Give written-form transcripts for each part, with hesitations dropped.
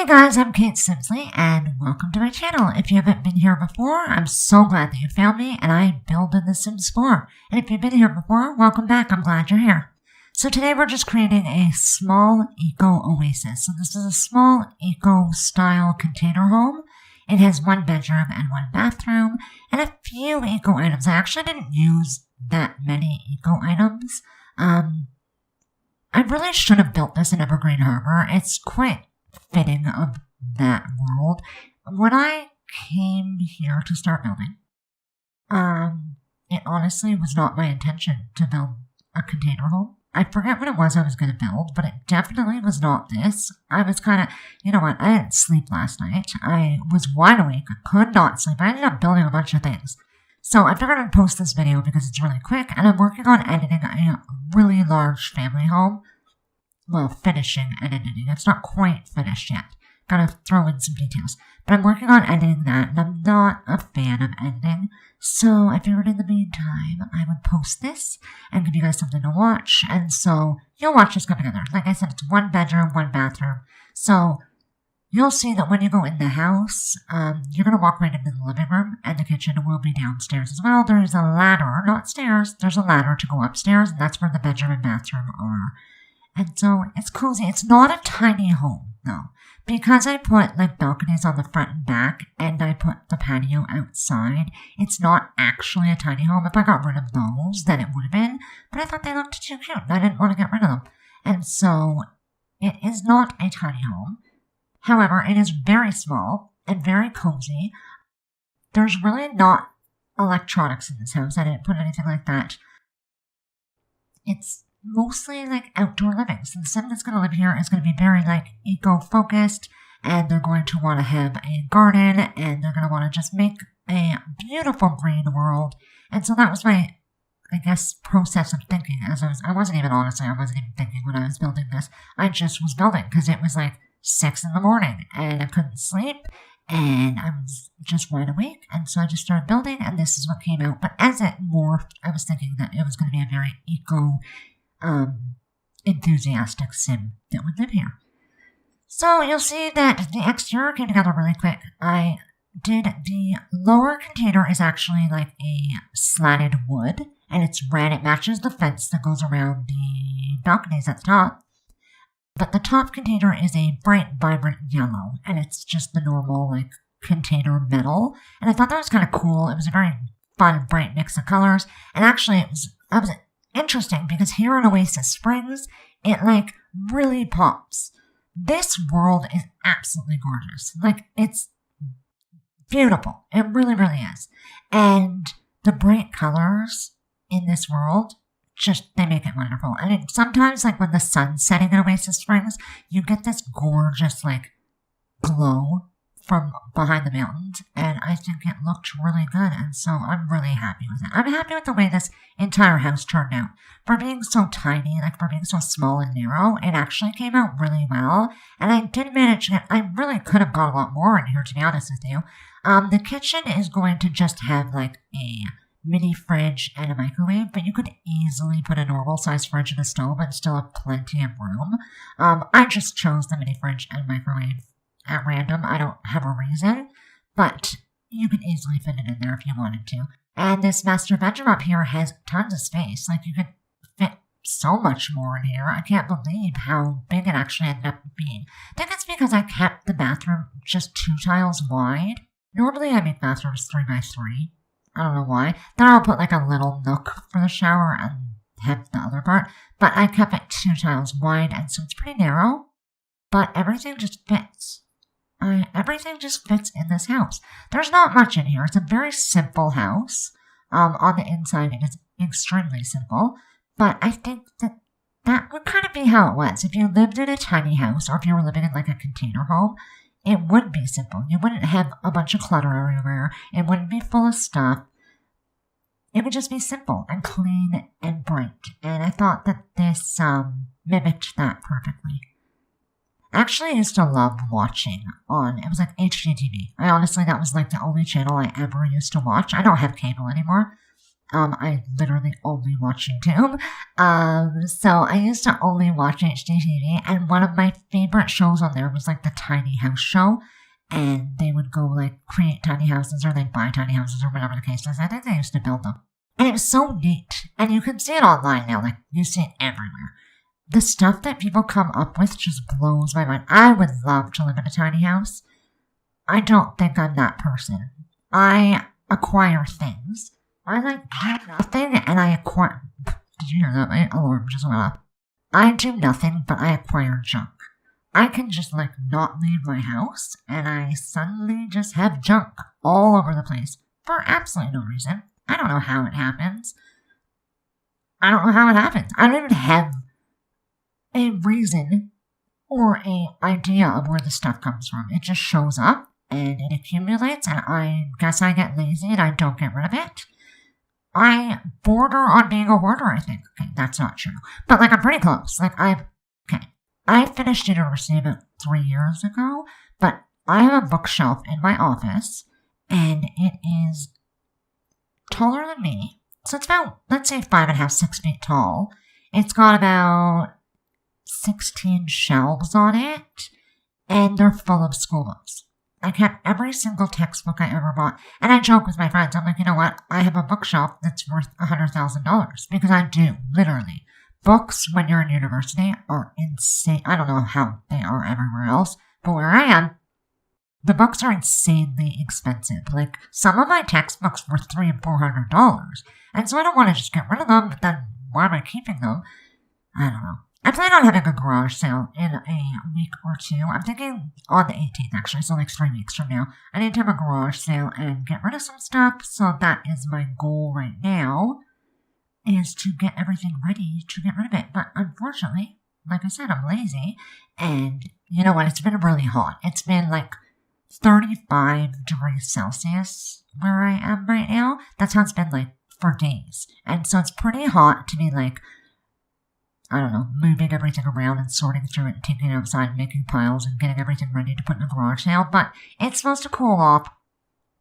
guys, I'm Simsley, and welcome to my channel. If you haven't been here before, I'm so glad that you found me, and I build in The Sims 4. And if you've been here before, welcome back, I'm glad you're here. So today we're just creating a small eco-oasis. So this is a small eco-style container home. It has one bedroom and one bathroom, and a few eco-items. I actually didn't use that many eco-items. I really should have built this in Evergreen Harbor. It's quite fitting of that world. When I came here to start building, it honestly was not my intention to build a container home. I forget what it was I was going to build, but it definitely was not this. I was kind of, you know what, I didn't sleep last night. I was wide awake. I could not sleep. I ended up building a bunch of things. So I figured I'd post this video because it's really quick, and I'm working on editing a really large family home. Well, finishing and editing. It's not quite finished yet. Gotta throw in some details. But I'm working on editing that, and I'm not a fan of editing. So I figured in the meantime, I would post this and give you guys something to watch. And so you'll watch this go together. Like I said, it's one bedroom, one bathroom. So you'll see that when you go in the house, you're going to walk right into the living room, and the kitchen will be downstairs as well. There's a ladder, not stairs. There's a ladder to go upstairs, and that's where the bedroom and bathroom are. And so it's cozy. It's not a tiny home, though. Because I put like balconies on the front and back, and I put the patio outside, it's not actually a tiny home. If I got rid of those, then it would have been. But I thought they looked too cute, and I didn't want to get rid of them. And so it is not a tiny home. However, it is very small and very cozy. There's really not electronics in this house. I didn't put anything like that. It's mostly like outdoor living. So the sim that's going to live here is going to be very like eco-focused, and they're going to want to have a garden, and they're going to want to just make a beautiful green world. And so that was my, I guess, process of thinking as I wasn't even thinking when I was building this. I just was building because it was like 6 in the morning and I couldn't sleep and I was just wide awake. And so I just started building, and this is what came out. But as it morphed, I was thinking that it was going to be a very enthusiastic sim that would live here. So you'll see that the exterior came together really quick. I did the lower container is actually like a slatted wood, and it's red. It matches the fence that goes around the balconies at the top. But the top container is a bright, vibrant yellow, and it's just the normal like container metal. And I thought that was kind of cool. It was a very fun, bright mix of colors. And actually, it was interesting because here in Oasis Springs, it like really pops. This world is absolutely gorgeous. Like, it's beautiful. It really, really is. And the bright colors in this world, just, they make it wonderful. And sometimes, like, when the sun's setting in Oasis Springs, you get this gorgeous, like, glow from behind the mountains, and I think it looked really good, and so I'm really happy with it. I'm happy with the way this entire house turned out. For being so tiny, like for being so small and narrow, it actually came out really well, and I did manage it. I really could have got a lot more in here, to be honest with you. The kitchen is going to just have like a mini fridge and a microwave, but you could easily put a normal size fridge and a stove and still have plenty of room. I just chose the mini fridge and microwave at random. I don't have a reason, but you could easily fit it in there if you wanted to. And this master bedroom up here has tons of space. Like, you could fit so much more in here. I can't believe how big it actually ended up being. I think it's because I kept the bathroom just 2 tiles wide. Normally I make bathrooms 3 by 3. I don't know why. Then I'll put like a little nook for the shower and have the other part. But I kept it 2 tiles wide, and so it's pretty narrow. But everything just fits. Everything just fits in this house. There's not much in here. It's a very simple house. On the inside, it is extremely simple. But I think that would kind of be how it was. If you lived in a tiny house, or if you were living in like a container home, it would be simple. You wouldn't have a bunch of clutter everywhere. It wouldn't be full of stuff. It would just be simple and clean and bright. And I thought that this mimicked that perfectly. Actually, I used to love watching it was like HGTV. That was like the only channel I ever used to watch. I don't have cable anymore. I literally only watch YouTube. So I used to only watch HGTV, and one of my favorite shows on there was like the tiny house show. And they would go like create tiny houses, or they'd buy tiny houses, or whatever the case is. I think they used to build them. And it was so neat. And you can see it online now, like you see it everywhere. The stuff that people come up with just blows my mind. I would love to live in a tiny house. I don't think I'm that person. I acquire things. I like do nothing, and I acquire. Did you hear that? My alarm just went off. I do nothing, but I acquire junk. I can just like not leave my house, and I suddenly just have junk all over the place for absolutely no reason. I don't know how it happens. I don't even have a reason or a idea of where the stuff comes from. It just shows up and it accumulates, and I guess I get lazy and I don't get rid of it. I border on being a hoarder, I think. Okay, that's not true. But like I'm pretty close. I finished university about 3 years ago, but I have a bookshelf in my office, and it is taller than me. So it's about, let's say, 5.5, 6 feet tall. It's got about 16 shelves on it, and they're full of school books. I kept every single textbook I ever bought, and I joke with my friends. I'm like, you know what? I have a bookshelf that's worth $100,000, because I do, literally. Books, when you're in university, are insane. I don't know how they are everywhere else, but where I am, the books are insanely expensive. Like, some of my textbooks were $300 and $400, and so I don't want to just get rid of them, but then why am I keeping them? I don't know. I plan on having a garage sale in a week or two. I'm thinking on the 18th, actually, so like 3 weeks from now. I need to have a garage sale and get rid of some stuff, so that is my goal right now, is to get everything ready to get rid of it. But unfortunately, like I said, I'm lazy, and you know what? It's been really hot. It's been like 35 degrees Celsius where I am right now. That's how it's been like for days. And so it's pretty hot to be like, I don't know, moving everything around and sorting through it and taking it outside and making piles and getting everything ready to put in a garage sale. But it's supposed to cool off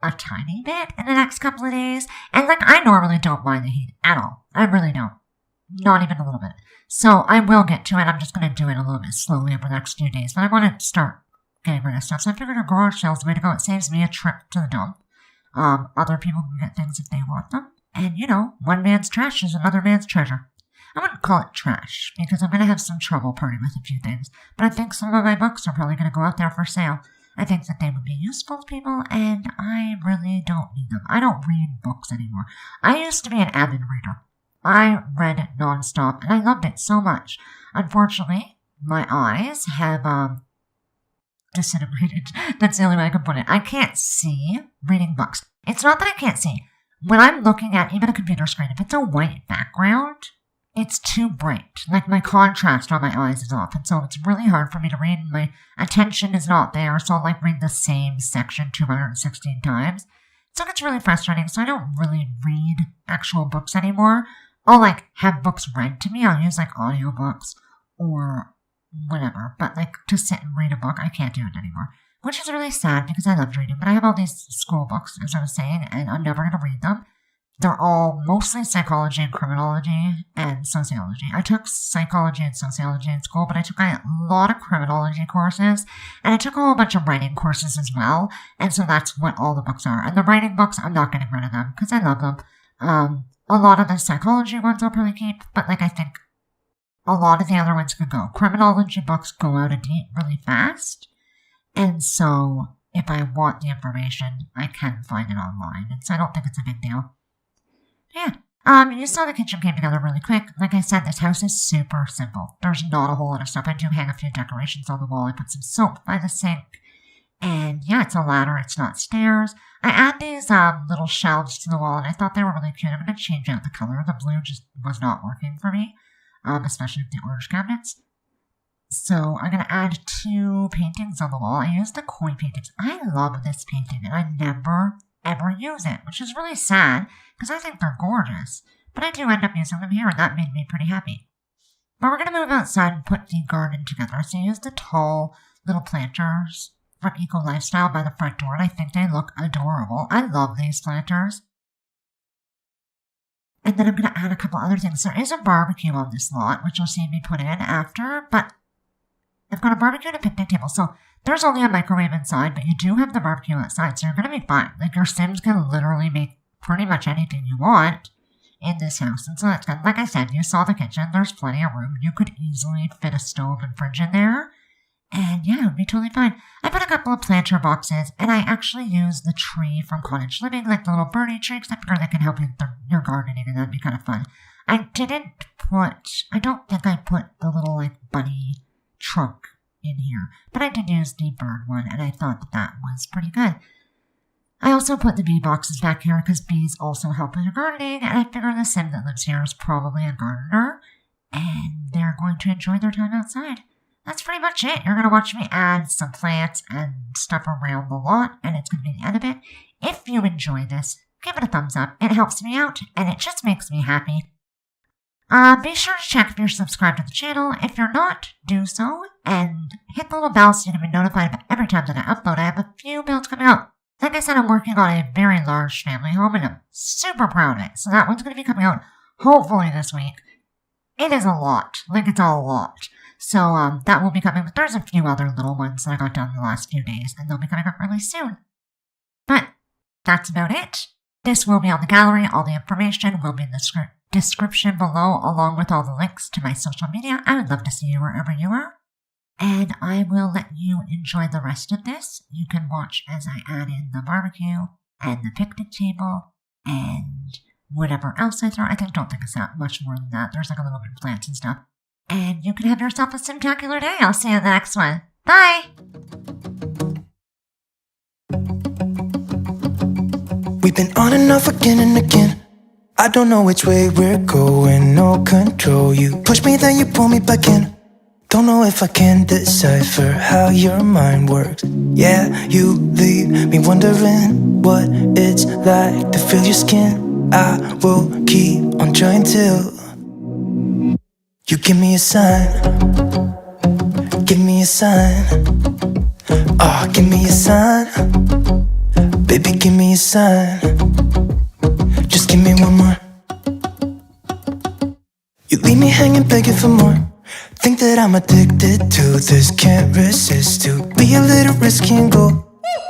a tiny bit in the next couple of days. And like, I normally don't mind the heat at all. I really don't. Not even a little bit. So I will get to it. I'm just going to do it a little bit slowly over the next few days. But I want to start getting rid of stuff. So I figured a garage sale is the way to go. It saves me a trip to the dump. Other people can get things if they want them. And, you know, one man's trash is another man's treasure. I wouldn't call it trash, because I'm going to have some trouble parting with a few things. But I think some of my books are probably going to go out there for sale. I think that they would be useful to people, and I really don't need them. I don't read books anymore. I used to be an avid reader. I read it nonstop, and I loved it so much. Unfortunately, my eyes have, disintegrated. That's the only way I can put it. I can't see reading books. It's not that I can't see. When I'm looking at even a computer screen, if it's a white background, it's too bright. Like, my contrast on my eyes is off, and so it's really hard for me to read, and my attention is not there, so I'll, like, read the same section 216 times. So it gets really frustrating, so I don't really read actual books anymore. I'll, like, have books read to me. I'll use, like, audiobooks or whatever, but, like, to sit and read a book, I can't do it anymore. Which is really sad, because I loved reading, but I have all these school books, as I was saying, and I'm never going to read them. They're all mostly psychology and criminology and sociology. I took psychology and sociology in school, but I took a lot of criminology courses, and I took a whole bunch of writing courses as well, and so that's what all the books are. And the writing books, I'm not getting rid of them, because I love them. A lot of the psychology ones I'll probably keep, but like I think a lot of the other ones could go. Criminology books go out of date really fast, and so if I want the information, I can find it online, and so I don't think it's a big deal. Yeah. You saw the kitchen came together really quick. Like I said, this house is super simple. There's not a whole lot of stuff. I do hang a few decorations on the wall. I put some soap by the sink. And yeah, it's a ladder. It's not stairs. I add these little shelves to the wall, and I thought they were really cute. I'm going to change out the color. The blue just was not working for me, especially with the orange cabinets. So I'm going to add 2 paintings on the wall. I use the koi paintings. I love this painting, and I never ever use it, which is really sad, because I think they're gorgeous. But I do end up using them here, and that made me pretty happy. But we're going to move outside and put the garden together. So I use the tall little planters from Eco Lifestyle by the front door, and I think they look adorable. I love these planters. And then I'm going to add a couple other things. There is a barbecue on this lot, which you'll see me put in after, but I've got a barbecue and a picnic table, so there's only a microwave inside, but you do have the barbecue outside, so you're going to be fine. Like, your Sims can literally make pretty much anything you want in this house, and so that's good. Like I said, you saw the kitchen, there's plenty of room. You could easily fit a stove and fridge in there, and yeah, it would be totally fine. I put a couple of planter boxes, and I actually used the tree from Cottage Living, like the little birdie tree, because I figured that can help you with your gardening, and that'd be kind of fun. I don't think I put the little, like, bunny trunk in here, but I did use the bird one, and I thought that was pretty good. I also put the bee boxes back here because bees also help with your gardening, and I figure the sim that lives here is probably a gardener, and they're going to enjoy their time outside. That's pretty much it. You're going to watch me add some plants and stuff around the lot, and it's going to be the end of it. If you enjoy this, give it a thumbs up. It helps me out, and it just makes me happy. Be sure to check if you're subscribed to the channel. If you're not, do so, and hit the little bell so you can be notified about every time that I upload. I have a few builds coming out. Like I said, I'm working on a very large family home, and I'm super proud of it. So that one's going to be coming out hopefully this week. It is a lot. Like, it's a lot. So, that will be coming, but there's a few other little ones that I got done in the last few days, and they'll be coming up really soon. But, that's about it. This will be on the gallery. All the information will be in the description below, along with all the links to my social media. I would love to see you wherever you are. And I will let you enjoy the rest of this. You can watch as I add in the barbecue, and the picnic table, and whatever else I throw. Don't think it's that much more than that. There's like a little bit of plants and stuff. And you can have yourself a simtacular day. I'll see you in the next one. Bye! We've been on and off again and again. I don't know which way we're going, no control. You push me, then you pull me back in. Don't know if I can decipher how your mind works. Yeah, you leave me wondering what it's like to feel your skin. I will keep on trying till you give me a sign. Give me a sign. Oh, give me a sign. Baby, give me a sign. Just give me one more. You leave me hanging, begging for more. Think that I'm addicted to this, can't resist to be a little risky and go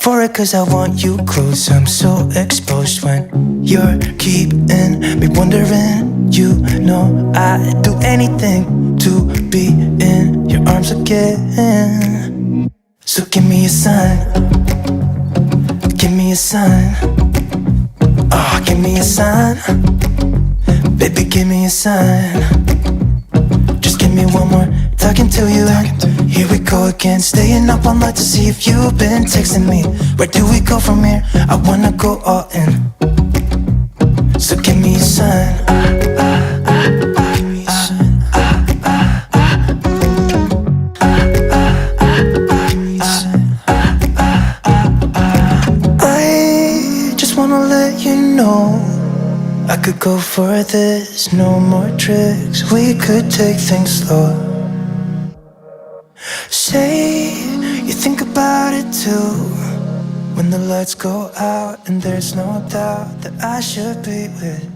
for it, cause I want you close. I'm so exposed when you're keeping me wondering. You know I'd do anything to be in your arms again. So give me a sign. Give me a sign. Oh, give me a sign. Baby, give me a sign. Just give me one more, talking to you, and here we go again. Staying up all night to see if you've been texting me. Where do we go from here? I wanna go all in. So give me a sign. Give me a sign. I just wanna let you know I could go for this, no more tricks. We could take things slow. Say you think about it too. When the lights go out and there's no doubt that I should be with